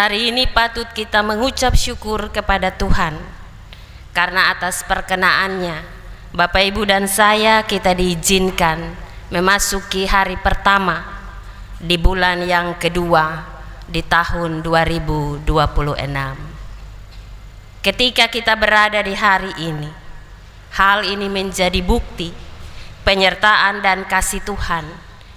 Hari ini patut kita mengucap syukur kepada Tuhan karena atas perkenaannya Bapak Ibu dan saya kita diizinkan memasuki hari pertama di bulan yang kedua di tahun 2026. Ketika kita berada di hari ini, hal ini menjadi bukti penyertaan dan kasih Tuhan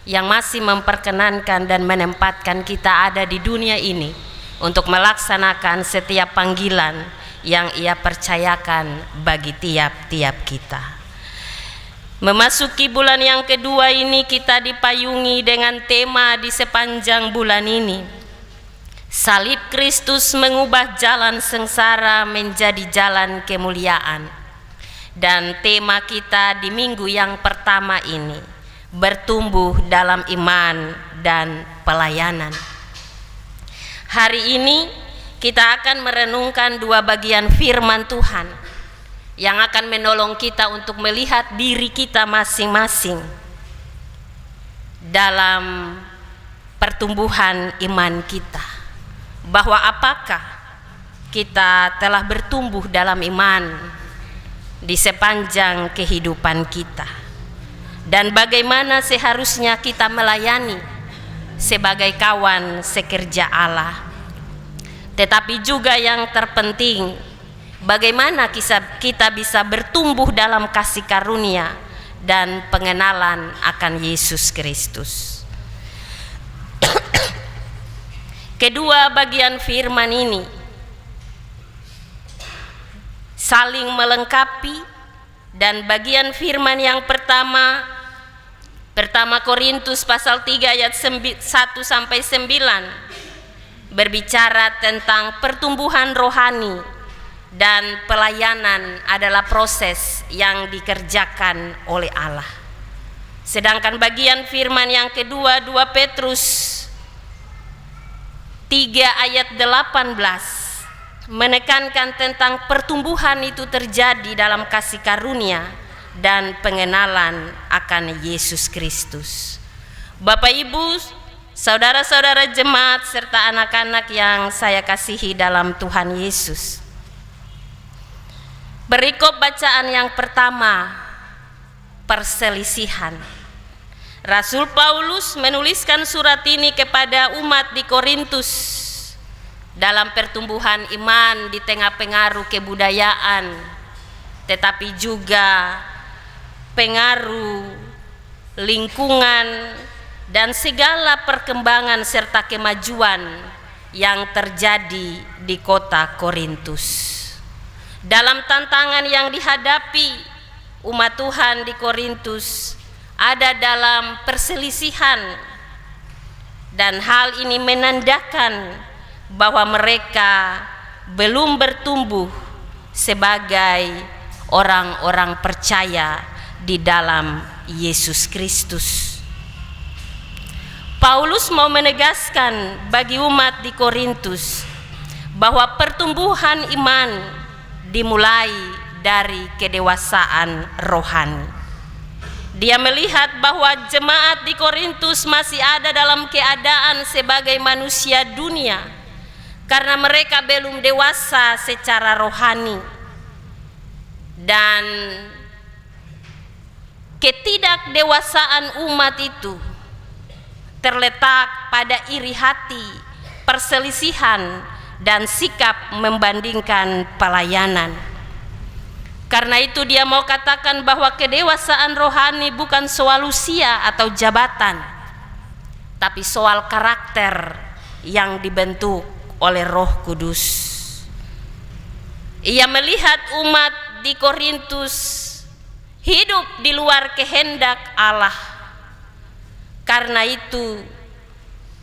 yang masih memperkenankan dan menempatkan kita ada di dunia ini untuk melaksanakan setiap panggilan yang Ia percayakan bagi tiap-tiap kita. Memasuki bulan yang kedua ini kita dipayungi dengan tema di sepanjang bulan ini. Salib Kristus mengubah jalan sengsara menjadi jalan kemuliaan. Dan tema kita di minggu yang pertama ini, bertumbuh dalam iman dan pelayanan. Hari ini kita akan merenungkan dua bagian firman Tuhan yang akan menolong kita untuk melihat diri kita masing-masing dalam pertumbuhan iman kita, bahwa apakah kita telah bertumbuh dalam iman di sepanjang kehidupan kita, dan bagaimana seharusnya kita melayani sebagai kawan sekerja Allah. Tetapi juga yang terpenting, bagaimana kita bisa bertumbuh dalam kasih karunia dan pengenalan akan Yesus Kristus. Kedua bagian firman ini saling melengkapi, dan bagian firman yang pertama Korintus pasal 3 ayat 1 sampai 9 berbicara tentang pertumbuhan rohani dan pelayanan adalah proses yang dikerjakan oleh Allah. Sedangkan bagian firman yang kedua 2 Petrus 3 ayat 18 menekankan tentang pertumbuhan itu terjadi dalam kasih karunia dan pengenalan akan Yesus Kristus. Bapak Ibu, saudara-saudara jemaat serta anak-anak yang saya kasihi dalam Tuhan Yesus. Perikop bacaan yang pertama, perselisihan. Rasul Paulus menuliskan surat ini kepada umat di Korintus dalam pertumbuhan iman di tengah pengaruh kebudayaan, tetapi juga pengaruh lingkungan dan segala perkembangan serta kemajuan yang terjadi di kota Korintus. Dalam tantangan yang dihadapi umat Tuhan di Korintus ada dalam perselisihan, dan hal ini menandakan bahwa mereka belum bertumbuh sebagai orang-orang percaya di dalam Yesus Kristus. Paulus mau menegaskan bagi umat di Korintus bahwa pertumbuhan iman dimulai dari kedewasaan rohani. Dia melihat bahwa jemaat di Korintus masih ada dalam keadaan sebagai manusia dunia karena mereka belum dewasa secara rohani, dan ketidakdewasaan umat itu terletak pada iri hati, perselisihan, dan sikap membandingkan pelayanan. Karena itu dia mau katakan bahwa kedewasaan rohani bukan soal usia atau jabatan, tapi soal karakter yang dibentuk oleh Roh Kudus. Ia melihat umat di Korintus hidup di luar kehendak Allah. Karena itu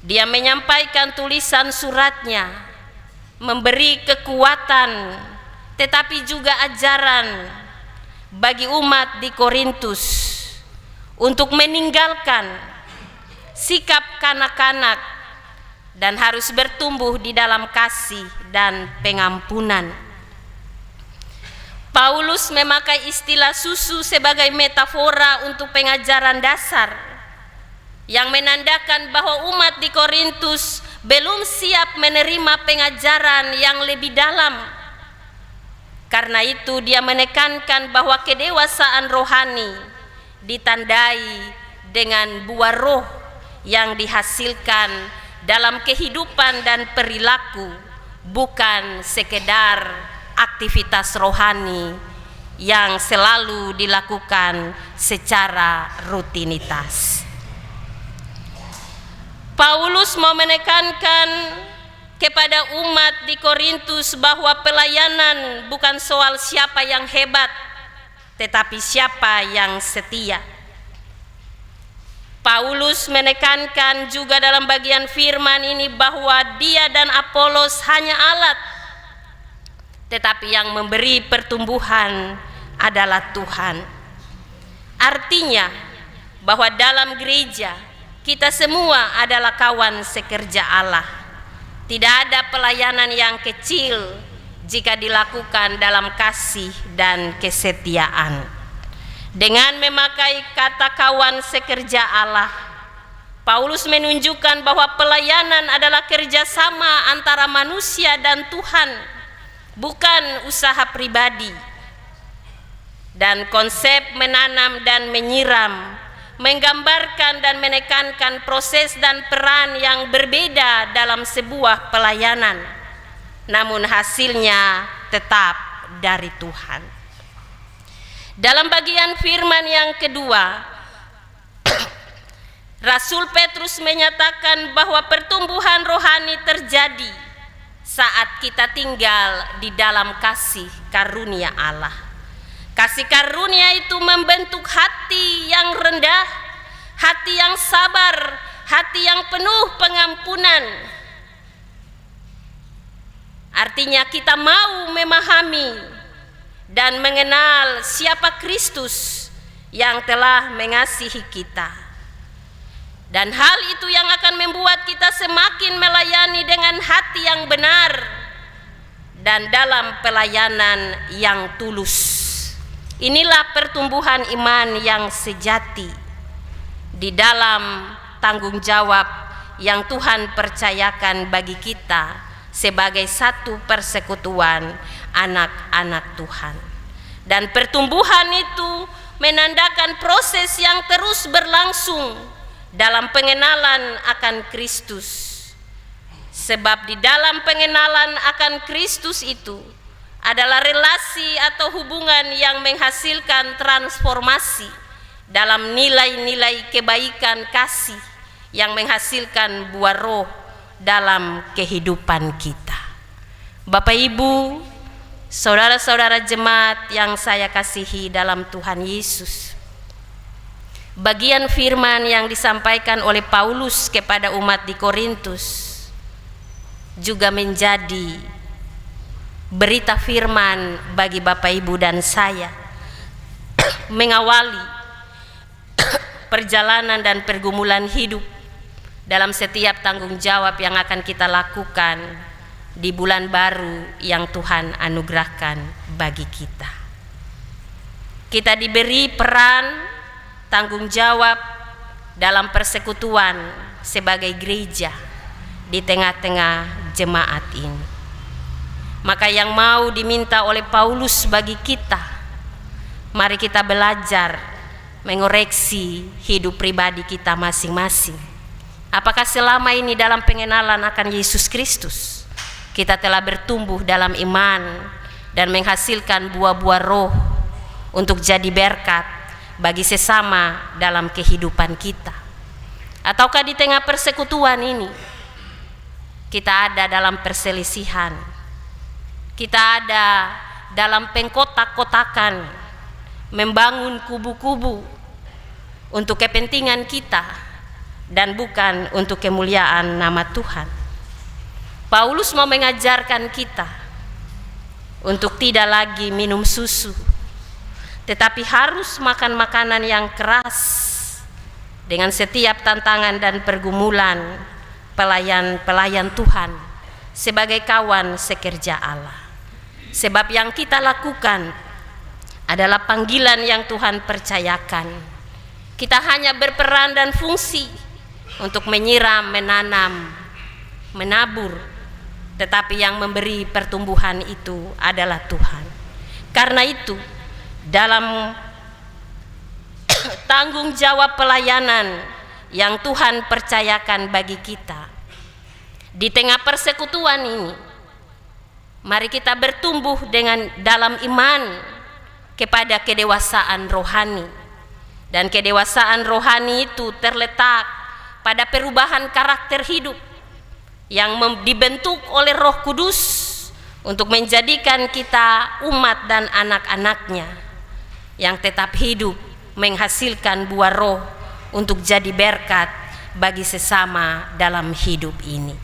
dia menyampaikan tulisan suratnya, memberi kekuatan tetapi juga ajaran bagi umat di Korintus untuk meninggalkan sikap kanak-kanak dan harus bertumbuh di dalam kasih dan pengampunan. Paulus memakai istilah susu sebagai metafora untuk pengajaran dasar yang menandakan bahwa umat di Korintus belum siap menerima pengajaran yang lebih dalam. Karena itu dia menekankan bahwa kedewasaan rohani ditandai dengan buah roh yang dihasilkan dalam kehidupan dan perilaku, bukan sekedar aktivitas rohani yang selalu dilakukan secara rutinitas. Paulus mau menekankan kepada umat di Korintus bahwa pelayanan bukan soal siapa yang hebat, tetapi siapa yang setia. Paulus menekankan juga dalam bagian firman ini bahwa dia dan Apolos hanya alat, tetapi yang memberi pertumbuhan adalah Tuhan. Artinya bahwa dalam gereja kita semua adalah kawan sekerja Allah. Tidak ada pelayanan yang kecil jika dilakukan dalam kasih dan kesetiaan. Dengan memakai kata kawan sekerja Allah, Paulus menunjukkan bahwa pelayanan adalah kerjasama antara manusia dan Tuhan, bukan usaha pribadi. Dan konsep menanam dan menyiram menggambarkan dan menekankan proses dan peran yang berbeda dalam sebuah pelayanan, namun hasilnya tetap dari Tuhan. Dalam bagian firman yang kedua, Rasul Petrus menyatakan bahwa pertumbuhan rohani terjadi saat kita tinggal di dalam kasih karunia Allah. Kasih karunia itu membentuk hati yang rendah, hati yang sabar, hati yang penuh pengampunan. Artinya kita mau memahami dan mengenal siapa Kristus yang telah mengasihi kita. Dan hal itu yang akan membuat kita semakin melayani dengan hati yang benar dan dalam pelayanan yang tulus. Inilah pertumbuhan iman yang sejati di dalam tanggung jawab yang Tuhan percayakan bagi kita sebagai satu persekutuan anak-anak Tuhan. Dan pertumbuhan itu menandakan proses yang terus berlangsung dalam pengenalan akan Kristus. Sebab di dalam pengenalan akan Kristus itu adalah relasi atau hubungan yang menghasilkan transformasi dalam nilai-nilai kebaikan kasih yang menghasilkan buah roh dalam kehidupan kita. Bapak Ibu, saudara-saudara jemaat yang saya kasihi dalam Tuhan Yesus, bagian firman yang disampaikan oleh Paulus kepada umat di Korintus juga menjadi berita firman bagi Bapak Ibu dan saya mengawali perjalanan dan pergumulan hidup dalam setiap tanggung jawab yang akan kita lakukan di bulan baru yang Tuhan anugerahkan bagi kita. Kita diberi peran tanggung jawab dalam persekutuan sebagai gereja di tengah-tengah jemaat ini. Maka yang mau diminta oleh Paulus bagi kita, mari kita belajar mengoreksi hidup pribadi kita masing-masing. Apakah selama ini dalam pengenalan akan Yesus Kristus kita telah bertumbuh dalam iman dan menghasilkan buah-buah roh untuk jadi berkat bagi sesama dalam kehidupan kita? Ataukah di tengah persekutuan ini kita ada dalam perselisihan, kita ada dalam pengkotak-kotakan, membangun kubu-kubu untuk kepentingan kita dan bukan untuk kemuliaan nama Tuhan? Paulus mau mengajarkan kita untuk tidak lagi minum susu, tetapi harus makan makanan yang keras dengan setiap tantangan dan pergumulan pelayan-pelayan Tuhan sebagai kawan sekerja Allah. Sebab yang kita lakukan adalah panggilan yang Tuhan percayakan. Kita hanya berperan dan fungsi untuk menyiram, menanam, menabur, tetapi yang memberi pertumbuhan itu adalah Tuhan. Karena itu, dalam tanggung jawab pelayanan yang Tuhan percayakan bagi kita, di tengah persekutuan ini, mari kita bertumbuh dalam iman kepada kedewasaan rohani. Dan kedewasaan rohani itu terletak pada perubahan karakter hidup yang dibentuk oleh Roh Kudus untuk menjadikan kita umat dan anak-anaknya yang tetap hidup, menghasilkan buah roh untuk jadi berkat bagi sesama dalam hidup ini.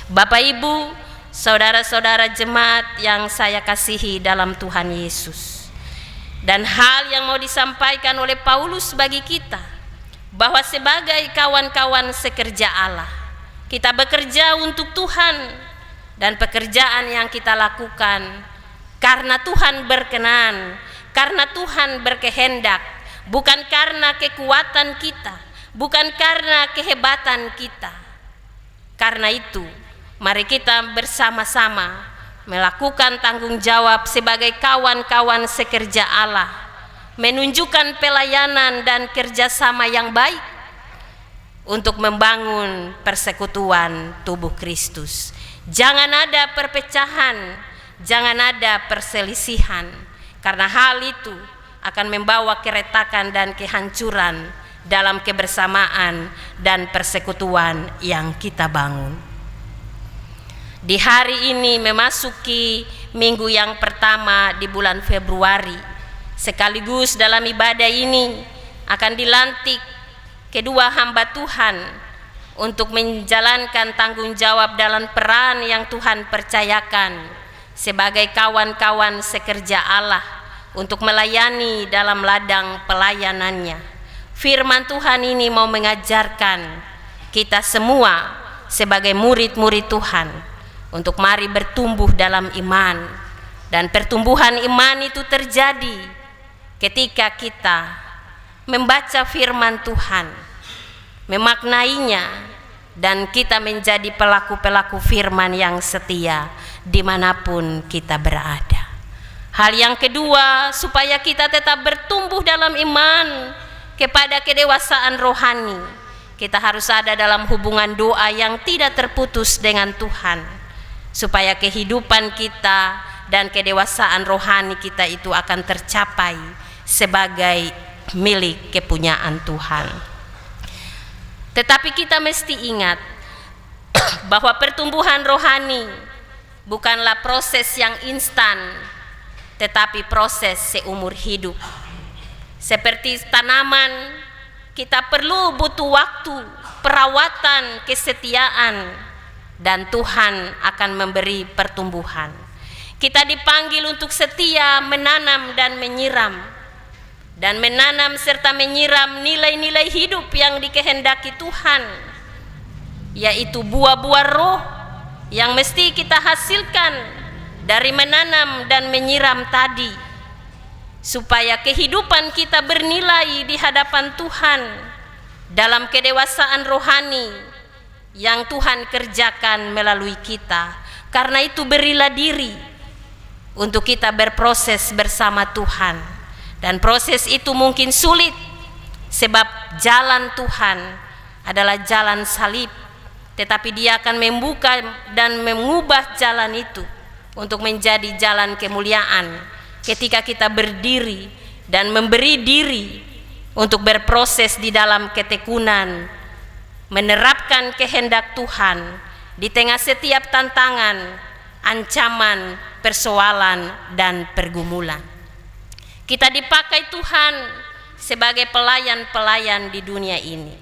Bapak Ibu, saudara-saudara jemaat yang saya kasihi dalam Tuhan Yesus, dan hal yang mau disampaikan oleh Paulus bagi kita, bahwa sebagai kawan-kawan sekerja Allah, kita bekerja untuk Tuhan, dan pekerjaan yang kita lakukan karena Tuhan berkenan, karena Tuhan berkehendak, bukan karena kekuatan kita, bukan karena kehebatan kita. Karena itu, mari kita bersama-sama melakukan tanggung jawab sebagai kawan-kawan sekerja Allah, menunjukkan pelayanan dan kerjasama yang baik untuk membangun persekutuan tubuh Kristus. Jangan ada perpecahan, jangan ada perselisihan, karena hal itu akan membawa keretakan dan kehancuran dalam kebersamaan dan persekutuan yang kita bangun. Di hari ini memasuki minggu yang pertama di bulan Februari, sekaligus dalam ibadah ini akan dilantik kedua hamba Tuhan untuk menjalankan tanggung jawab dalam peran yang Tuhan percayakan sebagai kawan-kawan sekerja Allah untuk melayani dalam ladang pelayanannya. Firman Tuhan ini mau mengajarkan kita semua sebagai murid-murid Tuhan untuk mari bertumbuh dalam iman, dan pertumbuhan iman itu terjadi ketika kita membaca firman Tuhan, memaknainya, dan kita menjadi pelaku-pelaku firman yang setia dimanapun kita berada. Hal yang kedua, supaya kita tetap bertumbuh dalam iman kepada kedewasaan rohani, kita harus ada dalam hubungan doa yang tidak terputus dengan Tuhan, supaya kehidupan kita dan kedewasaan rohani kita itu akan tercapai sebagai milik kepunyaan Tuhan. Tetapi kita mesti ingat bahwa pertumbuhan rohani bukanlah proses yang instan, tetapi proses seumur hidup. Seperti tanaman, kita perlu butuh waktu, perawatan, kesetiaan, dan Tuhan akan memberi pertumbuhan. Kita dipanggil untuk setia menanam dan menyiram, dan menanam serta menyiram nilai-nilai hidup yang dikehendaki Tuhan, yaitu buah-buah roh yang mesti kita hasilkan dari menanam dan menyiram tadi, supaya kehidupan kita bernilai di hadapan Tuhan dalam kedewasaan rohani yang Tuhan kerjakan melalui kita. Karena itu berilah diri untuk kita berproses bersama Tuhan, dan proses itu mungkin sulit sebab jalan Tuhan adalah jalan salib, tetapi Dia akan membuka dan mengubah jalan itu untuk menjadi jalan kemuliaan ketika kita berdiri dan memberi diri untuk berproses di dalam ketekunan, menerapkan kehendak Tuhan di tengah setiap tantangan, ancaman, persoalan, dan pergumulan. Kita dipakai Tuhan sebagai pelayan-pelayan di dunia ini.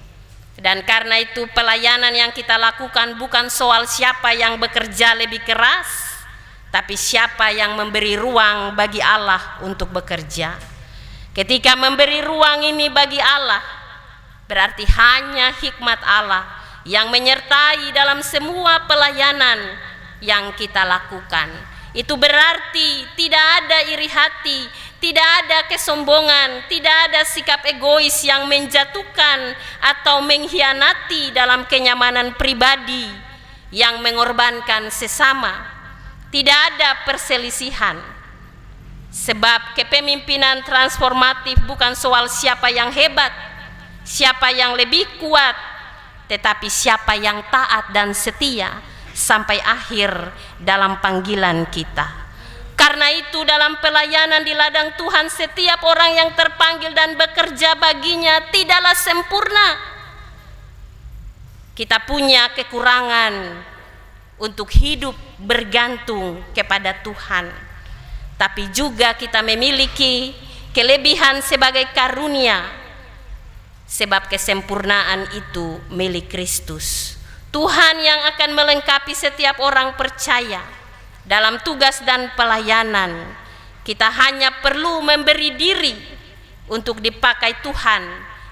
Dan karena itu pelayanan yang kita lakukan bukan soal siapa yang bekerja lebih keras, tapi siapa yang memberi ruang bagi Allah untuk bekerja. Ketika memberi ruang ini bagi Allah, berarti hanya hikmat Allah yang menyertai dalam semua pelayanan yang kita lakukan. Itu berarti tidak ada iri hati, tidak ada kesombongan, tidak ada sikap egois yang menjatuhkan atau mengkhianati dalam kenyamanan pribadi yang mengorbankan sesama. Tidak ada perselisihan. Sebab kepemimpinan transformatif bukan soal siapa yang hebat, siapa yang lebih kuat, tetapi siapa yang taat dan setia sampai akhir dalam panggilan kita. Karena itu dalam pelayanan di ladang Tuhan, setiap orang yang terpanggil dan bekerja baginya tidaklah sempurna. Kita punya kekurangan untuk hidup bergantung kepada Tuhan, tapi juga kita memiliki kelebihan sebagai karunia, sebab kesempurnaan itu milik Kristus. Tuhan yang akan melengkapi setiap orang percaya dalam tugas dan pelayanan. Kita hanya perlu memberi diri untuk dipakai Tuhan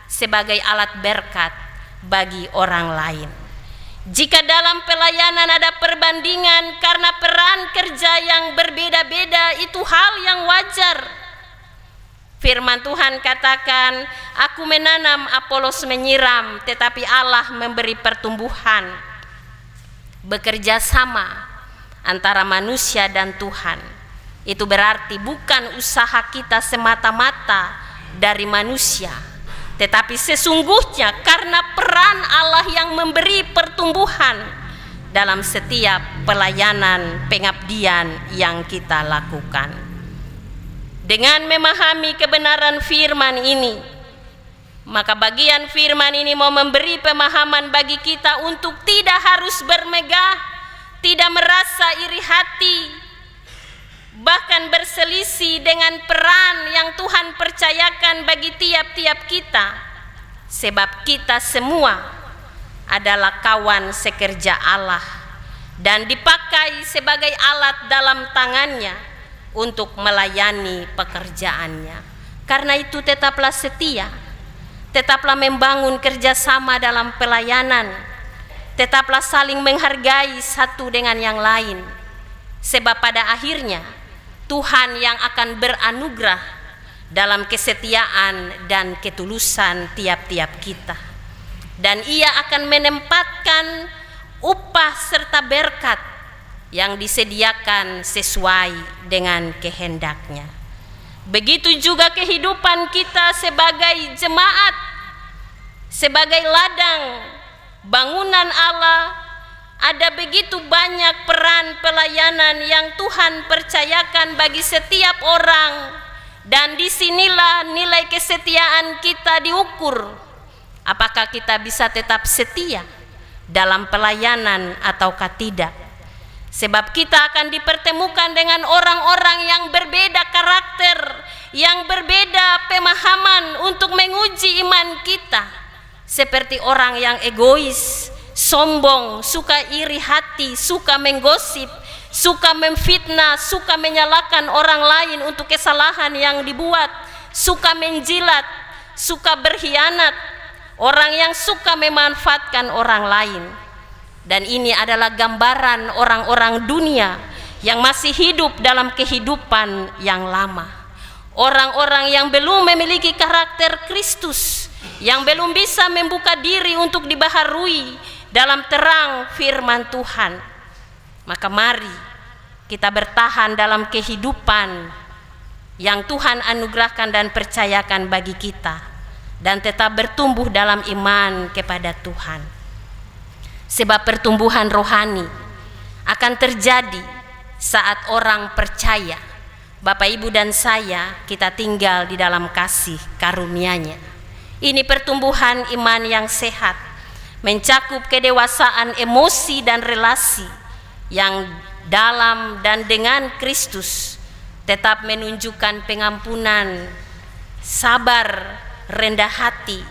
sebagai alat berkat bagi orang lain. Jika dalam pelayanan ada perbandingan karena peran kerja yang berbeda-beda, itu hal yang wajar. Firman Tuhan katakan, aku menanam, Apolos menyiram, tetapi Allah memberi pertumbuhan. Bekerja sama antara manusia dan Tuhan. Itu berarti bukan usaha kita semata-mata dari manusia, tetapi sesungguhnya karena peran Allah yang memberi pertumbuhan dalam setiap pelayanan pengabdian yang kita lakukan. Dengan memahami kebenaran firman ini, maka bagian firman ini mau memberi pemahaman bagi kita untuk tidak harus bermegah, tidak merasa iri hati, bahkan berselisih dengan peran yang Tuhan percayakan bagi tiap-tiap kita, sebab kita semua adalah kawan sekerja Allah dan dipakai sebagai alat dalam tangannya untuk melayani pekerjaannya. Karena itu tetaplah setia, tetaplah membangun kerjasama dalam pelayanan, tetaplah saling menghargai satu dengan yang lain, sebab pada akhirnya Tuhan yang akan beranugerah dalam kesetiaan dan ketulusan tiap-tiap kita, dan Ia akan menempatkan upah serta berkat yang disediakan sesuai dengan kehendaknya. Begitu juga kehidupan kita sebagai jemaat, sebagai ladang bangunan Allah. Ada begitu banyak peran pelayanan yang Tuhan percayakan bagi setiap orang, dan disinilah nilai kesetiaan kita diukur. Apakah kita bisa tetap setia dalam pelayanan ataukah tidak? Sebab kita akan dipertemukan dengan orang-orang yang berbeda karakter, yang berbeda pemahaman untuk menguji iman kita. Seperti orang yang egois, sombong, suka iri hati, suka menggosip, suka memfitnah, suka menyalahkan orang lain untuk kesalahan yang dibuat, suka menjilat, suka berkhianat, orang yang suka memanfaatkan orang lain. Dan ini adalah gambaran orang-orang dunia yang masih hidup dalam kehidupan yang lama. Orang-orang yang belum memiliki karakter Kristus, yang belum bisa membuka diri untuk dibaharui dalam terang firman Tuhan. Maka mari kita bertahan dalam kehidupan yang Tuhan anugerahkan dan percayakan bagi kita, dan tetap bertumbuh dalam iman kepada Tuhan. Sebab pertumbuhan rohani akan terjadi saat orang percaya, Bapak Ibu dan saya, kita tinggal di dalam kasih karunia-Nya. Ini pertumbuhan iman yang sehat, mencakup kedewasaan emosi dan relasi yang dalam dan dengan Kristus, tetap menunjukkan pengampunan, sabar, rendah hati,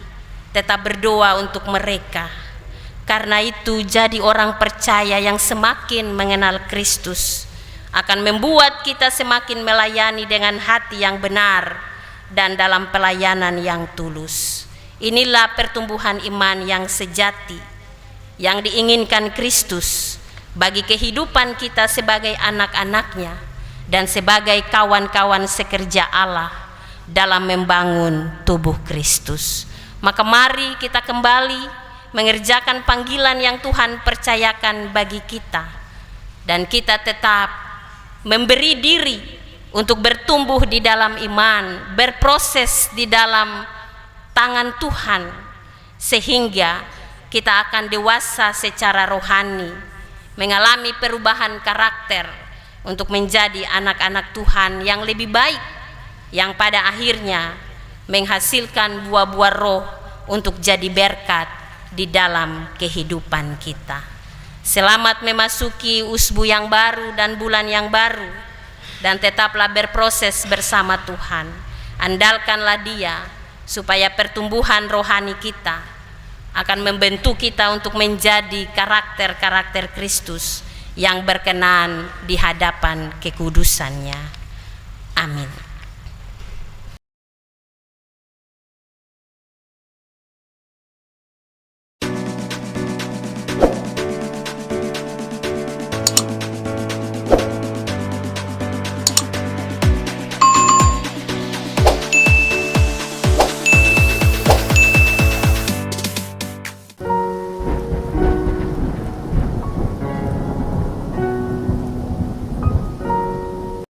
tetap berdoa untuk mereka. Karena itu jadi orang percaya yang semakin mengenal Kristus akan membuat kita semakin melayani dengan hati yang benar dan dalam pelayanan yang tulus. Inilah pertumbuhan iman yang sejati yang diinginkan Kristus bagi kehidupan kita sebagai anak-anaknya dan sebagai kawan-kawan sekerja Allah dalam membangun tubuh Kristus. Maka mari kita kembali mengerjakan panggilan yang Tuhan percayakan bagi kita, dan kita tetap memberi diri untuk bertumbuh di dalam iman, berproses di dalam tangan Tuhan, sehingga kita akan dewasa secara rohani, mengalami perubahan karakter untuk menjadi anak-anak Tuhan yang lebih baik, yang pada akhirnya menghasilkan buah-buah roh untuk jadi berkat di dalam kehidupan kita. Selamat memasuki usbu yang baru dan bulan yang baru, dan tetaplah berproses bersama Tuhan. Andalkanlah Dia supaya pertumbuhan rohani kita akan membentuk kita untuk menjadi karakter-karakter Kristus yang berkenan di hadapan kekudusannya. Amin.